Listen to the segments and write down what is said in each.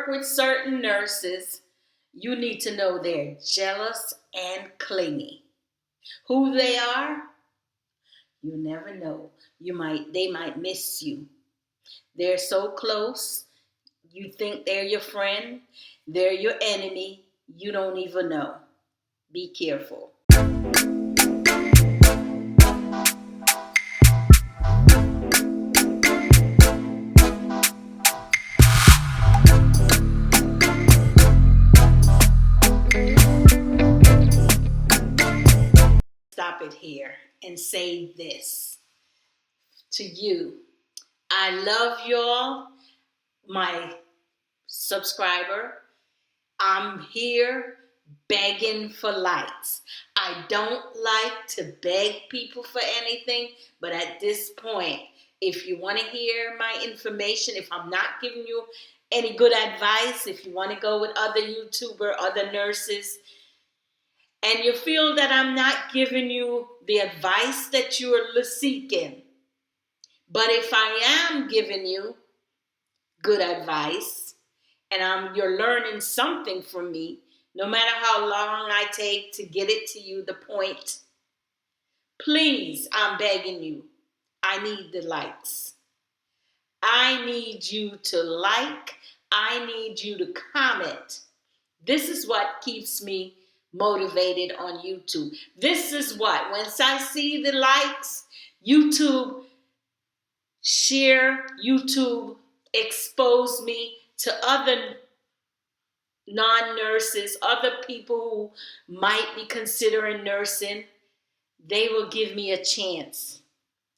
work with certain nurses, you need to know they're jealous and clingy. Who they are, you never know. They might miss you. They're so close. You think they're your friend. They're your enemy. You don't even know. Be careful. Stop it here and say this to you. I love y'all, my subscriber. I'm here begging for likes. I don't like to beg people for anything, but at this point, if you want to hear my information, if I'm not giving you any good advice, if you want to go with other YouTuber, other nurses, and you feel that I'm not giving you the advice that you are seeking, but if I am giving you good advice and you're learning something from me, no matter how long I take to get it to you, the point, please, I'm begging you, I need the likes. I need you to like. I need you to comment. This is what keeps me motivated on YouTube. This is what, once I see the likes, YouTube share, YouTube expose me to other non-nurses, other people who might be considering nursing. They will give me a chance,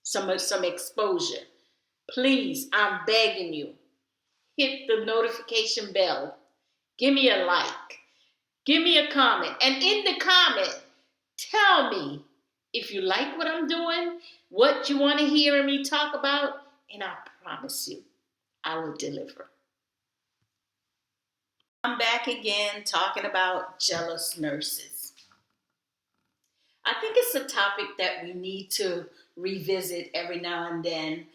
some exposure. Please, I'm begging you, hit the notification bell. Give me a like. Give me a comment. And in the comment, tell me if you like what I'm doing, what you want to hear me talk about, and I promise you, I will deliver. I'm back again talking about jealous nurses. I think it's a topic that we need to revisit every now and then.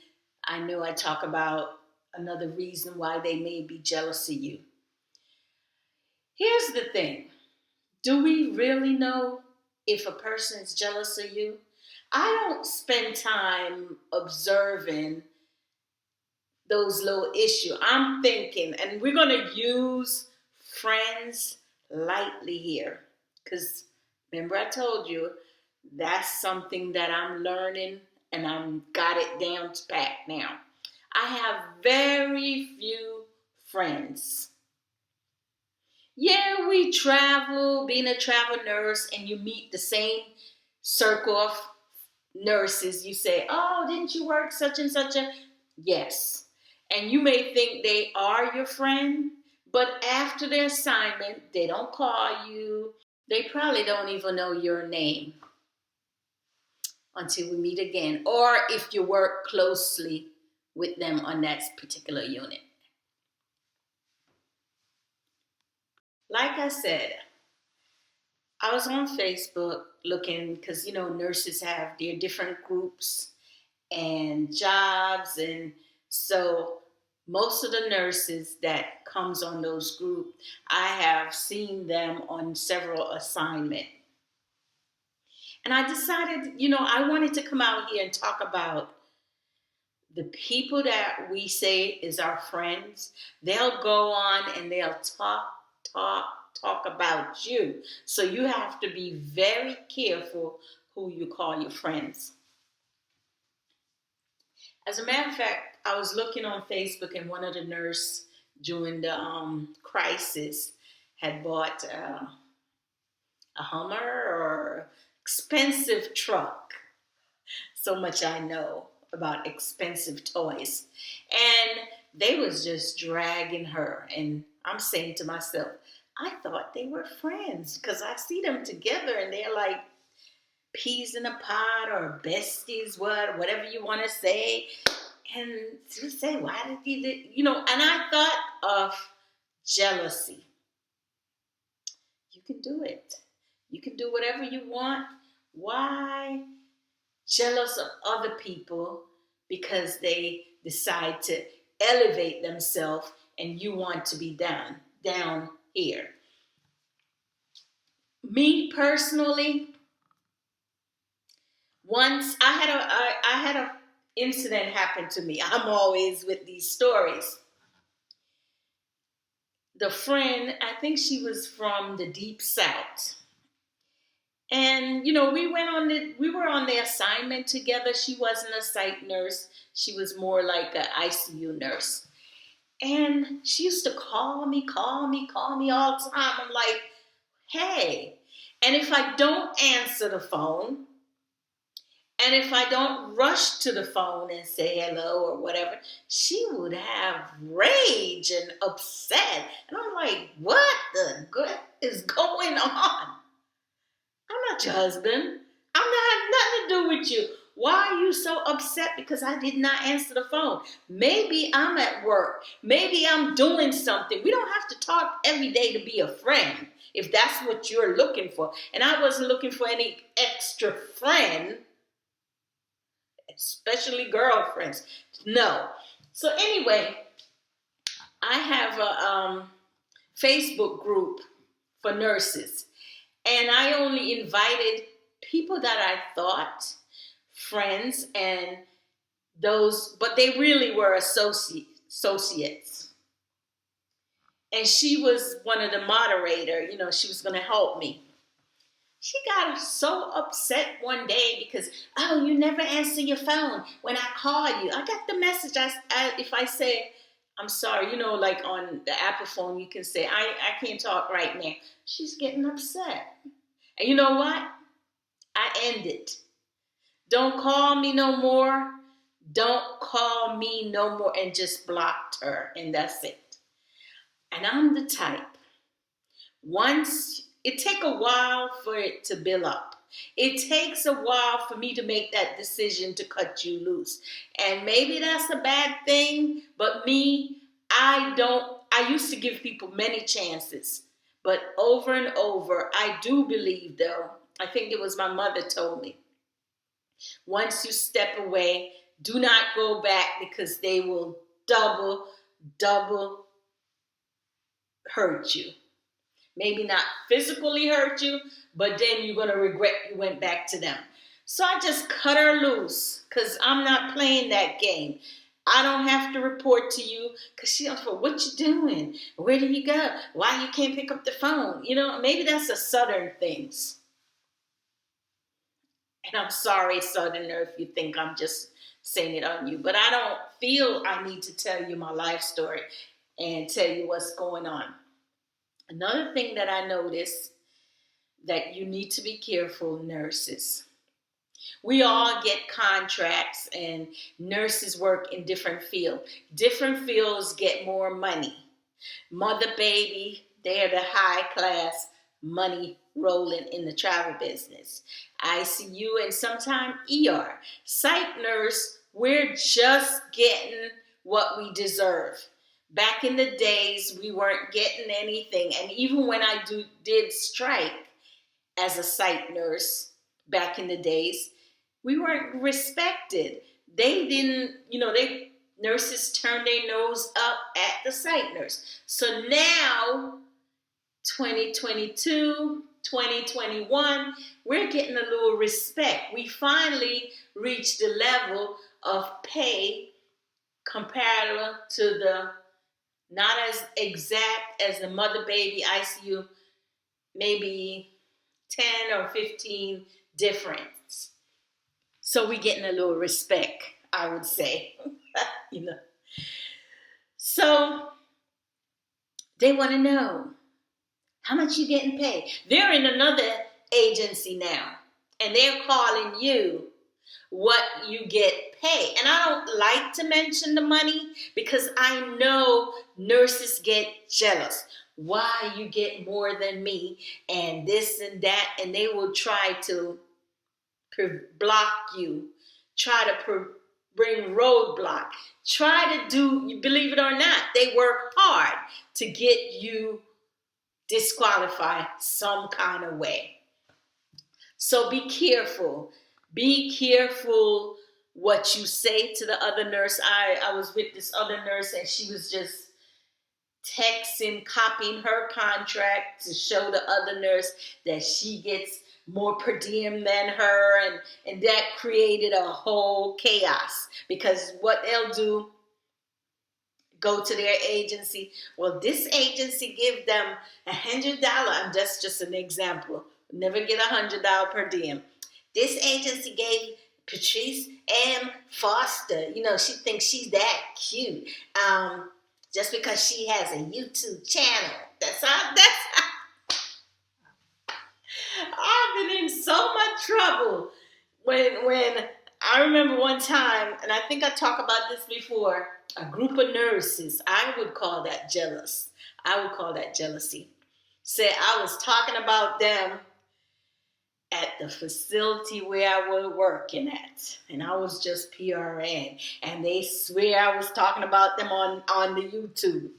I know I talk about another reason why they may be jealous of you. Here's the thing. Do we really know if a person is jealous of you? I don't spend time observing those little issues. I'm thinking, and we're going to use friends lightly here, because remember I told you that's something that I'm learning and I've got it down to pat now. I have very few friends. Yeah, we travel, being a travel nurse, and you meet the same circle of nurses. You say, oh, didn't you work such and such a? Yes. And you may think they are your friend, but after their assignment, they don't call you. They probably don't even know your name until we meet again, or if you work closely with them on that particular unit. Like I said, I was on Facebook looking because, nurses have their different groups and jobs. And so most of the nurses that comes on those groups, I have seen them on several assignments. And I decided, I wanted to come out here and talk about the people that we say is our friends. They'll go on and they'll talk about you. So you have to be very careful who you call your friends. As a matter of fact, I was looking on Facebook and one of the nurses during the crisis had bought a Hummer or expensive truck. So much I know about expensive toys. And they was just dragging her. And I'm saying to myself, I thought they were friends because I see them together and they're like peas in a pod or besties, whatever you want to say. And to say, why did he, and I thought of jealousy. You can do it. You can do whatever you want. Why jealous of other people because they decide to elevate themselves and you want to be down here. Me personally, once I had a incident happen to me. I'm always with these stories. The friend, I think she was from the deep south. And we were on the assignment together. She wasn't a psych nurse. She was more like an ICU nurse. And she used to call me all the time. I'm like, hey. And if I don't answer the phone, and if I don't rush to the phone and say hello or whatever, she would have rage and upset. And I'm like, what the good is going on? I'm not your husband. I'm not nothing to do with you. Why are you so upset because I did not answer the phone? Maybe I'm at work. Maybe I'm doing something. We don't have to talk every day to be a friend if that's what you're looking for. And I wasn't looking for any extra friend, especially girlfriends. No. So anyway, I have a Facebook group for nurses. And I only invited people that I thought friends and those, but they really were associates. And she was one of the moderator, she was going to help me. She got so upset one day because, oh, you never answer your phone when I call you. I got the message. If I say, I'm sorry, like on the Apple phone, you can say, I can't talk right now. She's getting upset. And you know what? I end it. Don't call me no more. Don't call me no more. And just blocked her. And that's it. And I'm the type. Once, it take a while for it to build up. It takes a while for me to make that decision to cut you loose. And maybe that's a bad thing, but me, I used to give people many chances. But over and over, I do believe though, I think it was my mother told me, once you step away, do not go back because they will double hurt you. Maybe not physically hurt you, but then you're going to regret you went back to them. So I just cut her loose because I'm not playing that game. I don't have to report to you because she don't know what you doing. Where did you go? Why you can't pick up the phone? Maybe that's a Southern things. And I'm sorry, Southerner, if you think I'm just saying it on you. But I don't feel I need to tell you my life story and tell you what's going on. Another thing that I noticed that you need to be careful, nurses. We all get contracts and nurses work in different fields. Different fields get more money. Mother, baby, they're the high class money rolling in the travel business. ICU and sometimes ER. Psych nurse, we're just getting what we deserve. Back in the days, we weren't getting anything. And even when I did strike as a psych nurse back in the days, we weren't respected. They didn't, nurses turned their nose up at the psych nurse. So now, 2022, 2021, we're getting a little respect. We finally reached the level of pay comparable to the, not as exact as the mother baby ICU, maybe 10 or 15 difference. So we're getting a little respect, I would say. So they want to know, how much you getting paid? They're in another agency now, and they're calling you what you get paid. And I don't like to mention the money because I know nurses get jealous. Why you get more than me and this and that, and they will try to block you, try to bring roadblock, try to do, believe it or not, they work hard to get you disqualified some kind of way. So be careful. Be careful what you say to the other nurse. I was with this other nurse and she was just texting, copying her contract to show the other nurse that she gets more per diem than her, and that created a whole chaos, because what they'll do, go to their agency. Well, this agency give them $100. And that's just an example. Never get $100 per diem. This agency gave Patrice M. Foster. She thinks she's that cute. Just because she has a YouTube channel. That's how. I've been in so much trouble when I remember one time, and I think I talked about this before. A group of nurses, I would call that jealous. I would call that jealousy. Said I was talking about them at the facility where I was working at, and I was just PRN, and they swear I was talking about them on the YouTube,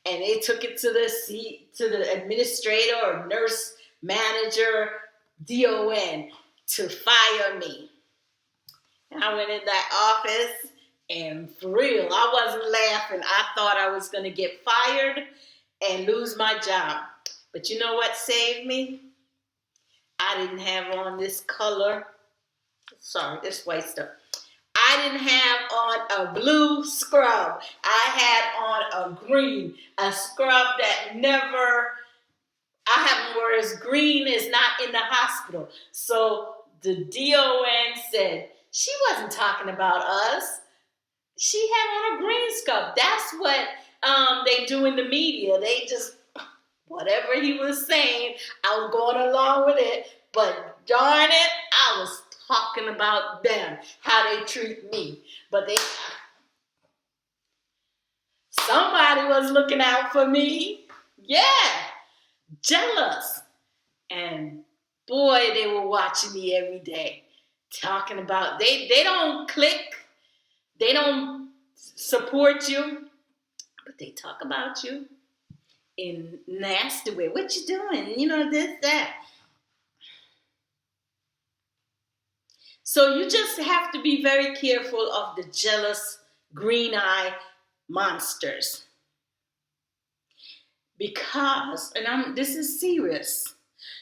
and they took it to the administrator or nurse manager, DON, to fire me. And I went in that office. And for real, I wasn't laughing. I thought I was going to get fired and lose my job. But you know what saved me? I didn't have on this color. Sorry, this white stuff. I didn't have on a blue scrub. I had on a green, a scrub that never, I have, whereas green is not in the hospital. So the DON said, she wasn't talking about us. She had on a green scrub. That's what they do in the media. They just, whatever he was saying, I was going along with it. But darn it, I was talking about them, how they treat me. But somebody was looking out for me. Yeah, jealous. And boy, they were watching me every day, talking about, they don't click. They don't support you, but they talk about you in nasty way. What you doing? This, that. So you just have to be very careful of the jealous green eye monsters. Because, and this is serious,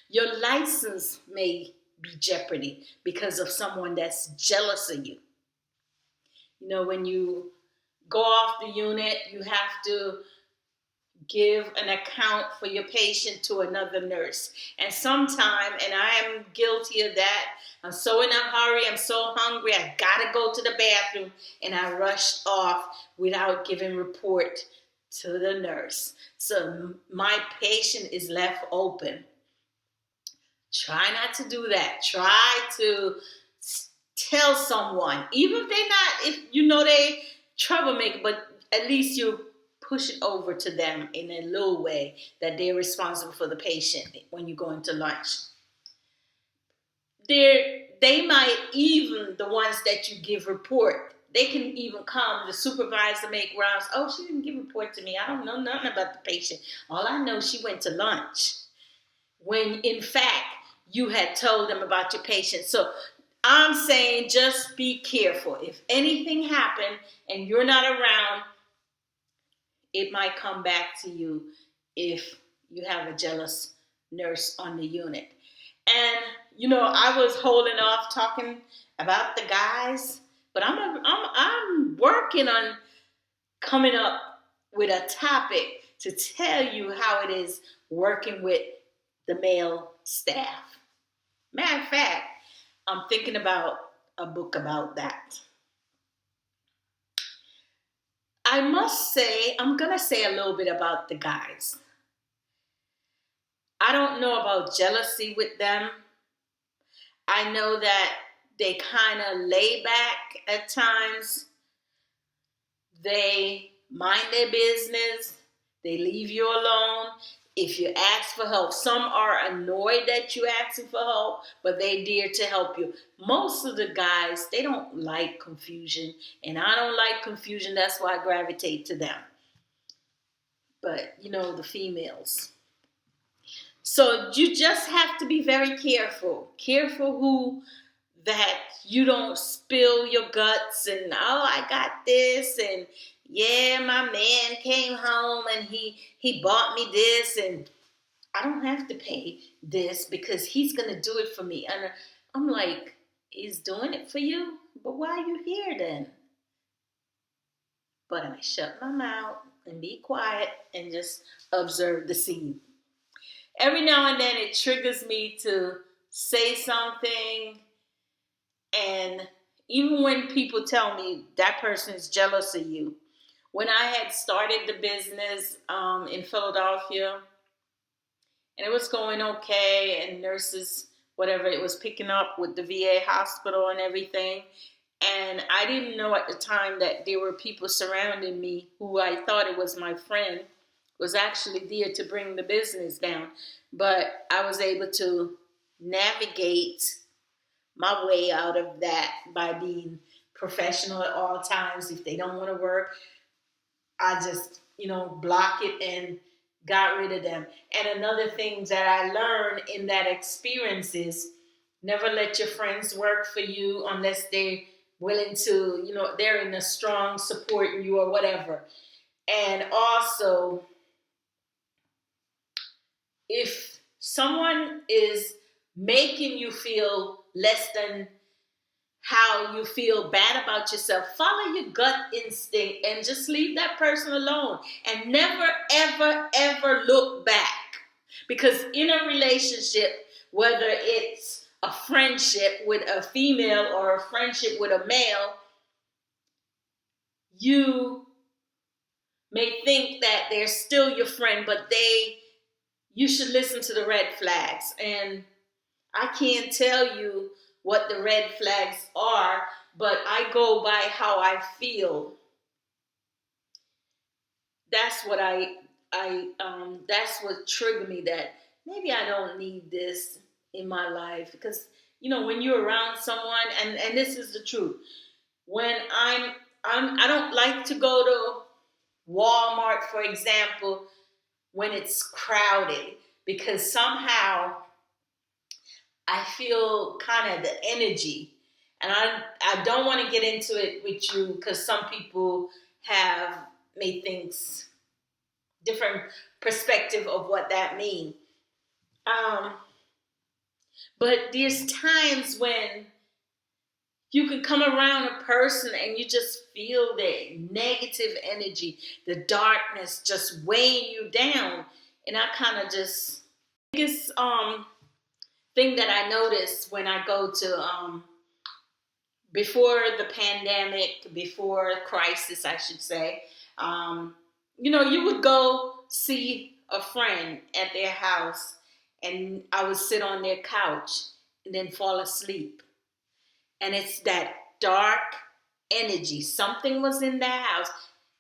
your license may be jeopardy because of someone that's jealous of you. When you go off the unit, you have to give an account for your patient to another nurse. And sometime, and I am guilty of that, I'm so in a hurry, I'm so hungry, I gotta go to the bathroom, and I rushed off without giving report to the nurse. So my patient is left open. Try not to do that. Try to tell someone, even if they troublemaker, but at least you push it over to them in a little way that they're responsible for the patient when you go into lunch. They might, even the ones that you give report, they can even come, the supervisor make rounds. Oh, she didn't give report to me. I don't know nothing about the patient. All I know, she went to lunch. When in fact, you had told them about your patient. So I'm saying just be careful. If anything happened and you're not around, it might come back to you if you have a jealous nurse on the unit. And, I was holding off talking about the guys, but I'm working on coming up with a topic to tell you how it is working with the male staff. Matter of fact, I'm thinking about a book about that. I must say, I'm going to say a little bit about the guys. I don't know about jealousy with them. I know that they kind of lay back at times. They mind their business. They leave you alone. If you ask for help, some are annoyed that you asking for help, but they dare to help you. Most of the guys, they don't like confusion, and I don't like confusion. That's why I gravitate to them. But, the females. So you just have to be very careful. Careful that you don't spill your guts and, oh, I got this, and yeah, my man came home and he bought me this, and I don't have to pay this because he's going to do it for me. And I'm like, he's doing it for you? But why are you here then? But I shut my mouth and be quiet and just observe the scene. Every now and then it triggers me to say something, and even when people tell me that person is jealous of you, when I had started the business in Philadelphia, and it was going okay, and nurses, whatever, it was picking up with the VA hospital and everything. And I didn't know at the time that there were people surrounding me who I thought it was my friend, was actually there to bring the business down. But I was able to navigate my way out of that by being professional at all times. If they don't want to work, I just, block it and got rid of them. And another thing that I learned in that experience is never let your friends work for you unless they're willing to, they're in a strong supporting you or whatever. And also, if someone is making you feel less than how you feel bad about yourself, follow your gut instinct and just leave that person alone and never, ever, ever look back. Because in a relationship, whether it's a friendship with a female or a friendship with a male, you may think that they're still your friend, but you should listen to the red flags. And I can't tell you what the red flags are, but I go by how I feel. That's what that's what triggered me, that maybe I don't need this in my life. Because when you're around someone, and this is the truth, when I don't like to go to Walmart, for example, when it's crowded, because somehow I feel kind of the energy, and I don't want to get into it with you because some people have made things different perspective of what that means. But there's times when you can come around a person and you just feel the negative energy, the darkness just weighing you down, and I kind of just biggest thing that I noticed when I go to before the pandemic, before crisis, I should say, you would go see a friend at their house, and I would sit on their couch and then fall asleep. And it's that dark energy. Something was in that house.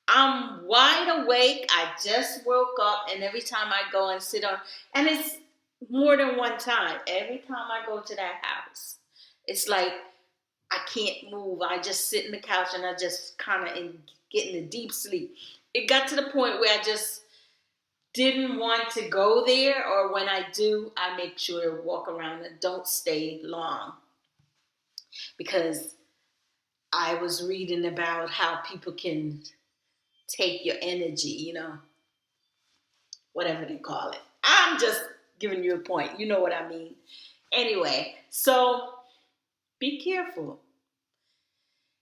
I'm wide awake. I just woke up, and every time I go and sit on, and it's more than one time. Every time I go to that house, it's like I can't move. I just sit in the couch and I just kind of get in a deep sleep. It got to the point where I just didn't want to go there, or when I do, I make sure to walk around and don't stay long. Because I was reading about how people can take your energy, whatever they call it. I'm just giving you a point. You know what I mean. Anyway, so be careful.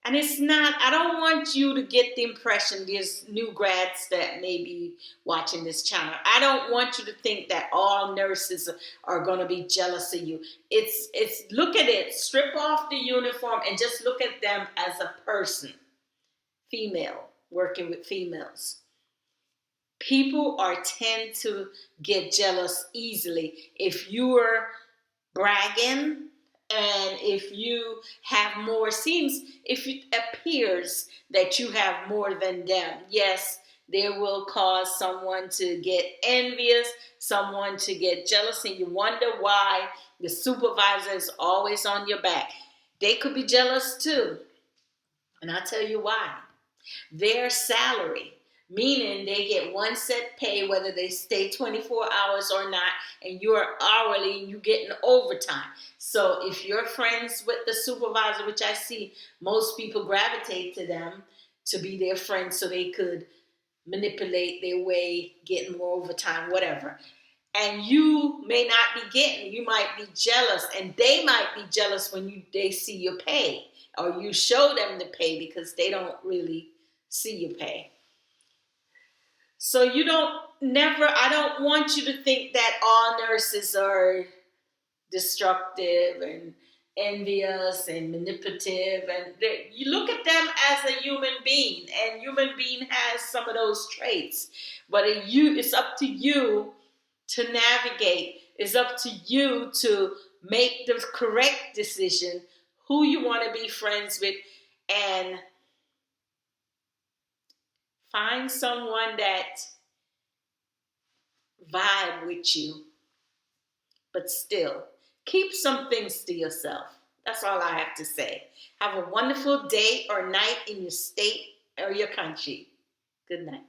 And I don't want you to get the impression, there's new grads that may be watching this channel, I don't want you to think that all nurses are going to be jealous of you. It's look at it, strip off the uniform and just look at them as a person, female, working with females. People tend to get jealous easily if you're bragging. And if you have more, if it appears that you have more than them, yes, there will cause someone to get envious, someone to get jealous, and you wonder why the supervisor is always on your back. They could be jealous too. And I'll tell you why. Their salary, meaning they get one set pay whether they stay 24 hours or not, and you're hourly and you're getting overtime. So if you're friends with the supervisor, which I see most people gravitate to them, to be their friend so they could manipulate their way, getting more overtime, whatever. And you may not be getting, you might be jealous, and they might be jealous when they see your pay, or you show them the pay because they don't really see your pay. So I don't want you to think that all nurses are destructive and envious and manipulative, and you look at them as a human being, and human being has some of those traits, but it's up to you to navigate. It's up to you to make the correct decision who you want to be friends with, and find someone that vibe with you, but still keep some things to yourself. That's all I have to say. Have a wonderful day or night in your state or your country. Good night.